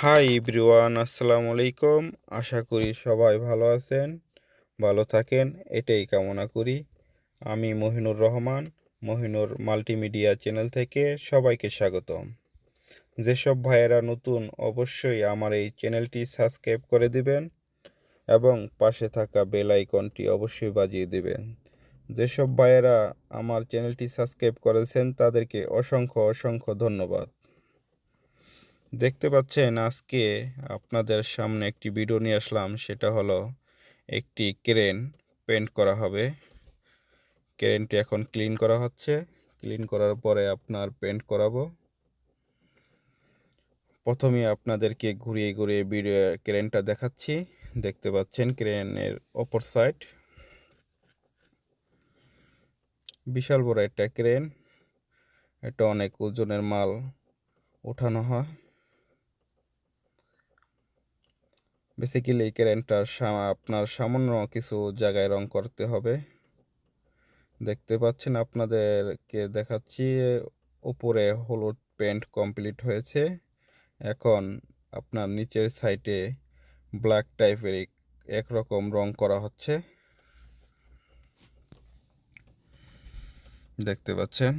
Hi everyone, আসসালামু আলাইকুম। আশা করি সবাই ভালো আছেন, ভালো থাকেন, এটাই কামনা করি। আমি মহিনুর রহমান, মহিনুর মাল্টিমিডিয়া চ্যানেল থেকে সবাইকে স্বাগতম। যেসব ভাইয়েরা নতুন, অবশ্যই আমার এই চ্যানেলটি সাবস্ক্রাইব করে দিবেন এবং পাশে থাকা বেল আইকনটি অবশ্যই বাজিয়ে দিবেন। যেসব ভাইয়েরা আমার চ্যানেলটি সাবস্ক্রাইব করেছেন তাদেরকে অসংখ্য অসংখ্য ধন্যবাদ। দেখতে পাচ্ছেন, আজকে আপনাদের সামনে একটি ভিডিও নিয়ে আসলাম। সেটা হলো একটি ক্রেন পেন্ট করা হবে। ক্রেনটি এখন ক্লিন করা হচ্ছে। ক্লিন করার পরে আপনার পেন্ট করাবো। প্রথমে আপনাদেরকে ঘুরিয়ে ঘুরিয়ে ভিডিও ক্রেনটা দেখাচ্ছি। দেখতে পাচ্ছেন ক্রেনের অপর সাইড বিশাল বড় একটা ক্রেন। এটা অনেক ওজনের মাল ওঠানো হয়। বেসিক্যালি এই ক্রেনটার আপনার সামান্য কিছু জায়গায় রং করতে হবে। দেখতে পাচ্ছেন, আপনাদেরকে দেখাচ্ছি উপরে হলুদ পেন্ট কমপ্লিট হয়েছে। এখন আপনার নিচের সাইডে ব্ল্যাক টাইপের একরকম রং করা হচ্ছে। দেখতে পাচ্ছেন,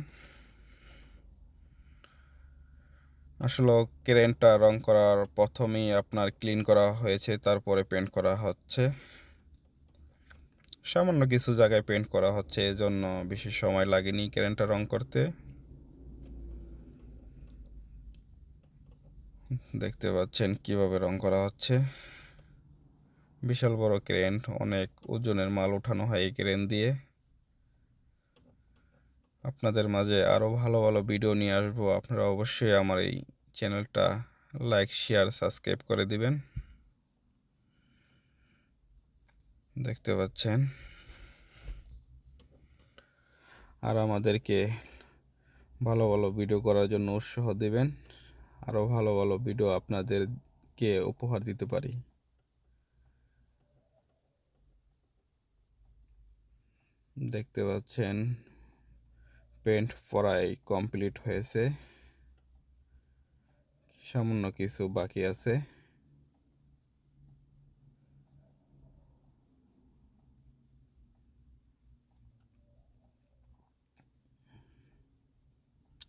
আসলে ক্রেনটা রং করার প্রথমেই আপনার ক্লিন করা হয়েছে, তারপরে পেন্ট করা হচ্ছে। সামান্য কিছু জায়গায় পেন্ট করা হচ্ছে, এজন্য বেশি সময় লাগেনি ক্রেনটা রং করতে। দেখতে পাচ্ছেন কিভাবে রং করা হচ্ছে। বিশাল বড় ক্রেন, অনেক ওজনের মাল উঠানো হয় এই ক্রেন দিয়ে। আপনাদের মাঝে আরও ভালো ভালো ভিডিও নিয়ে আসবো। আপনারা অবশ্যই আমার এই চ্যানেলটা লাইক, শেয়ার, সাবস্ক্রাইব করে দিবেন। দেখতে পাচ্ছেন, আর আমাদেরকে ভালো ভালো ভিডিও করার জন্য উৎসাহ দিবেন। আরও ভালো ভালো ভিডিও আপনাদেরকে উপহার দিতে পারি। দেখতে পাচ্ছেন, পেন্ট প্রায় কমপ্লিট হয়েছে, সামান্য কিছু বাকি আছে।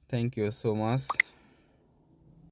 Thank you so much.